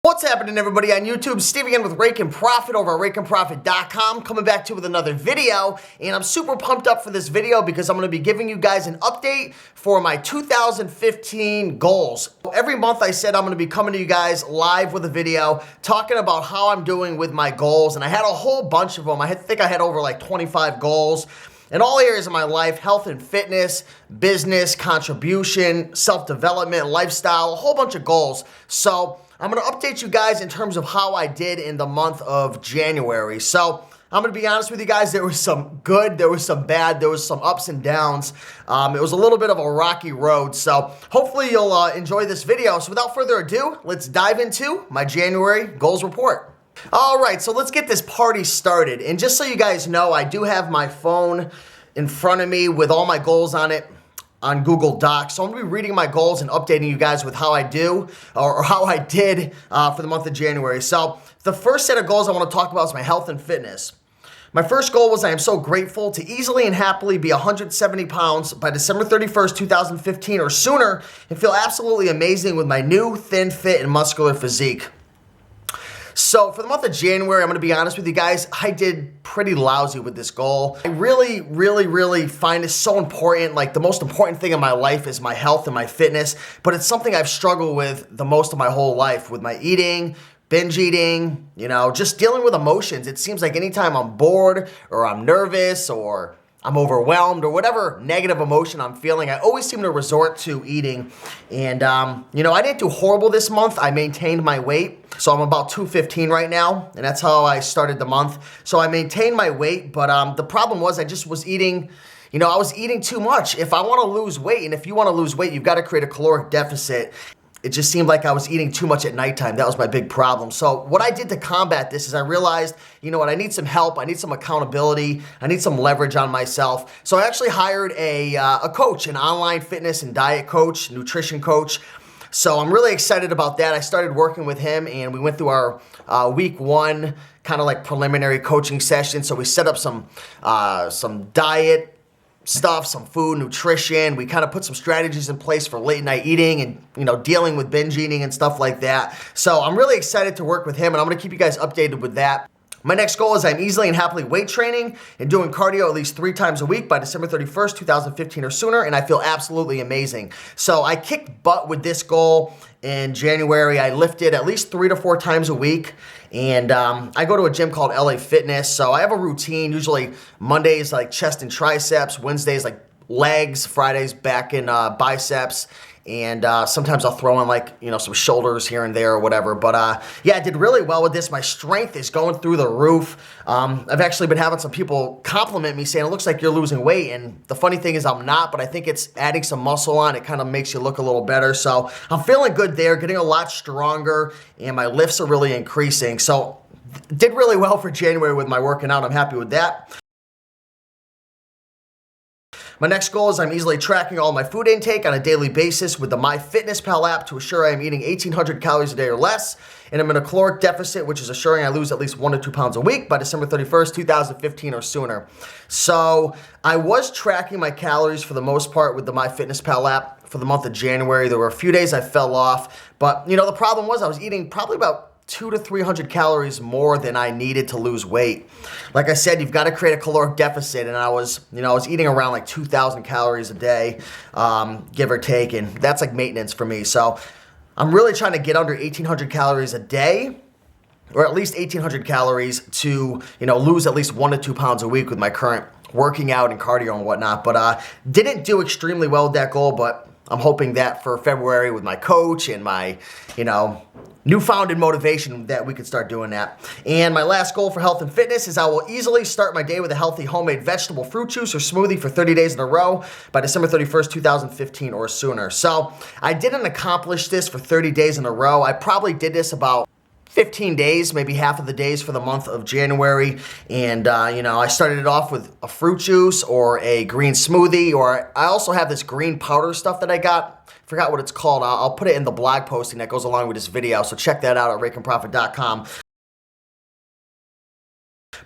What's happening, everybody on YouTube? Steve again with Raiken Profit over at RaikenProfit.com, coming back to you with another video, and I'm super pumped up for this video because I'm going to be giving you guys an update for my 2015 goals. Every month I said I'm going to be coming to you guys live with a video talking about how I'm doing with my goals, and I had a whole bunch of them. I think I had over like 25 goals in all areas of my life: health and fitness, business, contribution, self-development, lifestyle, a whole bunch of goals. So I'm going to update you guys in terms of how I did in the month of January. So I'm going to be honest with you guys, there was some good, there was some bad, there was some ups and downs. It was a little bit of a rocky road. So hopefully you'll enjoy this video. So without further ado, let's dive into my January goals report. All right, so let's get this party started. And just so you guys know, I do have my phone in front of me with all my goals on it on Google Docs. So I'm going to be reading my goals and updating you guys with how I do or how I did for the month of January. So the first set of goals I want to talk about is my health and fitness. My first goal was I am so grateful to easily and happily be 170 pounds by December 31st, 2015 or sooner and feel absolutely amazing with my new thin, fit, and muscular physique. So for the month of January, I'm going to be honest with you guys, I did pretty lousy with this goal. I really find it so important. Like, the most important thing in my life is my health and my fitness, but it's something I've struggled with the most of my whole life with my eating, binge eating, just dealing with emotions. It seems like anytime I'm bored or I'm nervous or I'm overwhelmed or whatever negative emotion I'm feeling, I always seem to resort to eating. And, I didn't do horrible this month. I maintained my weight. So I'm about 215 right now, and that's how I started the month. So I maintained my weight, but the problem was I just was eating, I was eating too much. If I want to lose weight, and if you want to lose weight, you've got to create a caloric deficit. It just seemed like I was eating too much at nighttime. That was my big problem. So what I did to combat this is I realized, I need some help. I need some accountability. I need some leverage on myself. So I actually hired a coach, an online fitness and diet coach, nutrition coach. So I'm really excited about that. I started working with him, and we went through our week one kind of like preliminary coaching session. So we set up some diet stuff, some food, nutrition. We kind of put some strategies in place for late night eating and, dealing with binge eating and stuff like that. So I'm really excited to work with him, and I'm going to keep you guys updated with that. My next goal is I'm easily and happily weight training and doing cardio at least 3 times a week by December 31st, 2015 or sooner, and I feel absolutely amazing. So I kicked butt with this goal in January. I lifted at least 3 to 4 times a week, and I go to a gym called LA Fitness, so I have a routine. Usually Mondays like chest and triceps, Wednesdays like legs, Fridays back and biceps, and sometimes I'll throw in like, some shoulders here and there or whatever. But yeah, I did really well with this. My strength is going through the roof. I've actually been having some people compliment me saying, it looks like you're losing weight. And the funny thing is I'm not, but I think it's adding some muscle on. It kind of makes you look a little better. So I'm feeling good there, getting a lot stronger, and my lifts are really increasing. So did really well for January with my working out. I'm happy with that. My next goal is I'm easily tracking all my food intake on a daily basis with the MyFitnessPal app to assure I am eating 1,800 calories a day or less, and I'm in a caloric deficit, which is assuring I lose at least 1 to 2 pounds a week by December 31st, 2015 or sooner. So I was tracking my calories for the most part with the MyFitnessPal app for the month of January. There were a few days I fell off, but the problem was I was eating probably about 200 to 300 calories more than I needed to lose weight. Like I said, you've got to create a caloric deficit, and I was eating around like 2,000 calories a day, give or take, and that's like maintenance for me. So I'm really trying to get under 1,800 calories a day, or at least 1,800 calories to, lose at least 1 to 2 pounds a week with my current working out and cardio and whatnot. But didn't do extremely well with that goal, but I'm hoping that for February with my coach and my, newfound motivation that we could start doing that. And my last goal for health and fitness is I will easily start my day with a healthy homemade vegetable fruit juice or smoothie for 30 days in a row by December 31st, 2015 or sooner. So I didn't accomplish this for 30 days in a row. I probably did this about 15 days, maybe half of the days for the month of January. And, I started it off with a fruit juice or a green smoothie, or I also have this green powder stuff that I got. Forgot what it's called. I'll put it in the blog posting that goes along with this video, so check that out at RaikenProfit.com.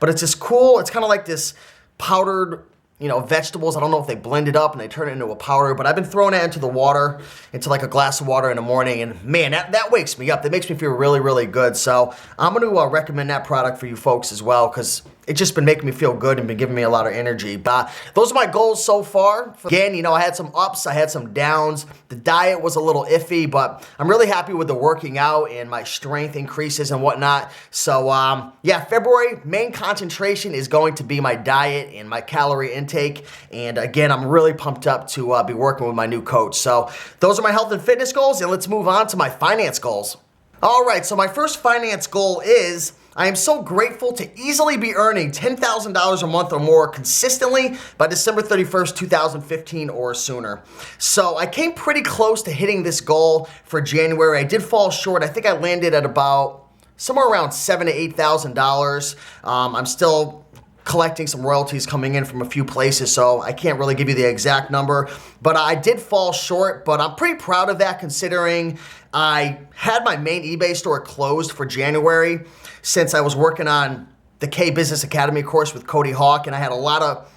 But it's just cool. It's kind of like this powdered vegetables. I don't know if they blend it up and they turn it into a powder, but I've been throwing that into the water, into like a glass of water in the morning, and man, that wakes me up. That makes me feel really, really good. So I'm going to recommend that product for you folks as well, because it's just been making me feel good and been giving me a lot of energy. But those are my goals so far. Again, I had some ups, I had some downs. The diet was a little iffy, but I'm really happy with the working out and my strength increases and whatnot. So yeah, February, main concentration is going to be my diet and my calorie intake. And again, I'm really pumped up to be working with my new coach. So those are my health and fitness goals, and let's move on to my finance goals. All right, so my first finance goal is I am so grateful to easily be earning $10,000 a month or more consistently by December 31st, 2015 or sooner. So I came pretty close to hitting this goal for January. I did fall short. I think I landed at about somewhere around $7,000 to $8,000. I'm still collecting some royalties coming in from a few places, so I can't really give you the exact number, but I did fall short, but I'm pretty proud of that considering I had my main eBay store closed for January since I was working on the K Business Academy course with Cody Hawk, and I had a lot of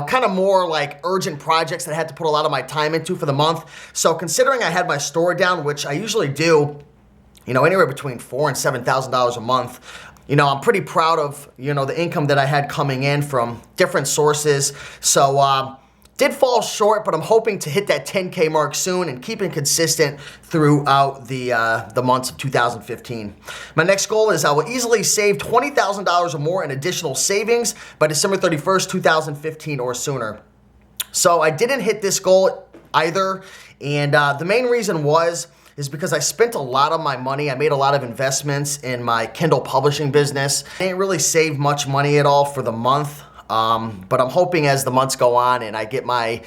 kind of more like urgent projects that I had to put a lot of my time into for the month. So considering I had my store down, which I usually do, anywhere between $4,000 and $7,000 a month, I'm pretty proud of, the income that I had coming in from different sources. So, did fall short, but I'm hoping to hit that 10K mark soon and keeping consistent throughout the months of 2015. My next goal is I will easily save $20,000 or more in additional savings by December 31st, 2015 or sooner. So I didn't hit this goal either, and the main reason is because I spent a lot of my money. I made a lot of investments in my Kindle publishing business. I didn't really save much money at all for the month. But I'm hoping as the months go on and I get my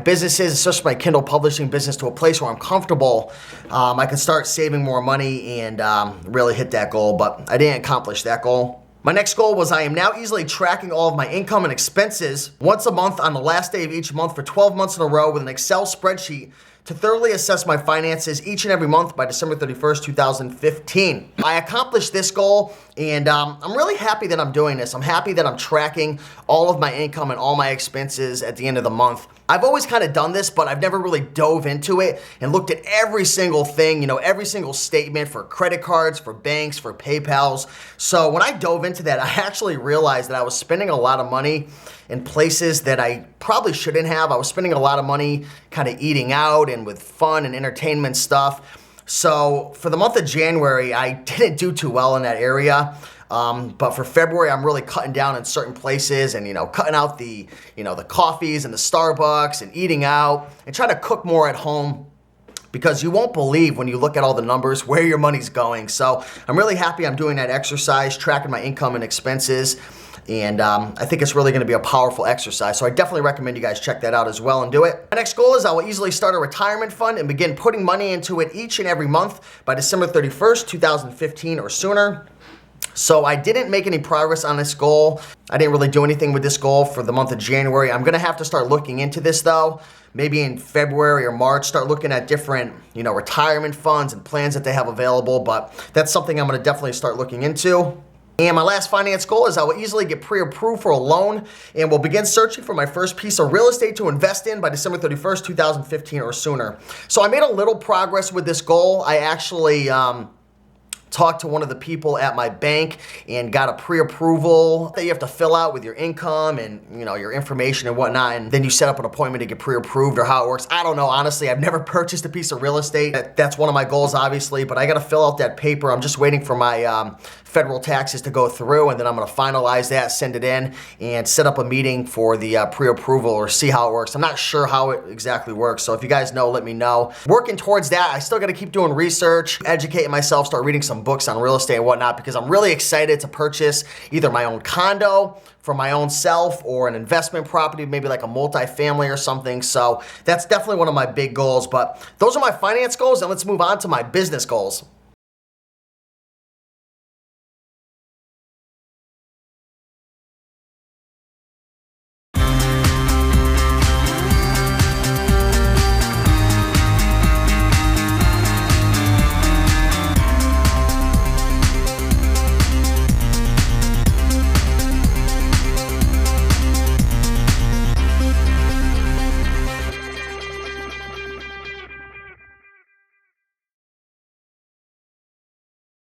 businesses, especially my Kindle publishing business, to a place where I'm comfortable, I can start saving more money and really hit that goal, but I didn't accomplish that goal. My next goal was I am now easily tracking all of my income and expenses once a month on the last day of each month for 12 months in a row with an Excel spreadsheet to thoroughly assess my finances each and every month by December 31st, 2015. I accomplished this goal, and I'm really happy that I'm doing this. I'm happy that I'm tracking all of my income and all my expenses at the end of the month. I've always kind of done this, but I've never really dove into it and looked at every single thing, every single statement for credit cards, for banks, for PayPals. So when I dove into that, I actually realized that I was spending a lot of money in places that I probably shouldn't have. I was spending a lot of money kind of eating out and with fun and entertainment stuff. So for the month of January, I didn't do too well in that area. But for February, I'm really cutting down in certain places and, cutting out the coffees and the Starbucks and eating out and trying to cook more at home, because you won't believe when you look at all the numbers where your money's going. So I'm really happy I'm doing that exercise, tracking my income and expenses. And I think it's really going to be a powerful exercise. So I definitely recommend you guys check that out as well and do it. My next goal is I will easily start a retirement fund and begin putting money into it each and every month by December 31st, 2015 or sooner. So I didn't make any progress on this goal. I didn't really do anything with this goal for the month of January. I'm going to have to start looking into this though. Maybe in February or March, start looking at different, retirement funds and plans that they have available. But that's something I'm going to definitely start looking into. And my last finance goal is I will easily get pre-approved for a loan and will begin searching for my first piece of real estate to invest in by December 31st, 2015 or sooner. So I made a little progress with this goal. I actually talked to one of the people at my bank and got a pre-approval that you have to fill out with your income and your information and whatnot, and then you set up an appointment to get pre-approved, or how it works. I don't know, honestly. I've never purchased a piece of real estate. That's one of my goals, obviously, but I got to fill out that paper. I'm just waiting for my federal taxes to go through, and then I'm going to finalize that, send it in, and set up a meeting for the pre-approval or see how it works. I'm not sure how it exactly works, so if you guys know, let me know. Working towards that, I still got to keep doing research, educating myself, start reading some books on real estate and whatnot, because I'm really excited to purchase either my own condo for my own self or an investment property, maybe like a multifamily or something. So that's definitely one of my big goals. But those are my finance goals, and let's move on to my business goals.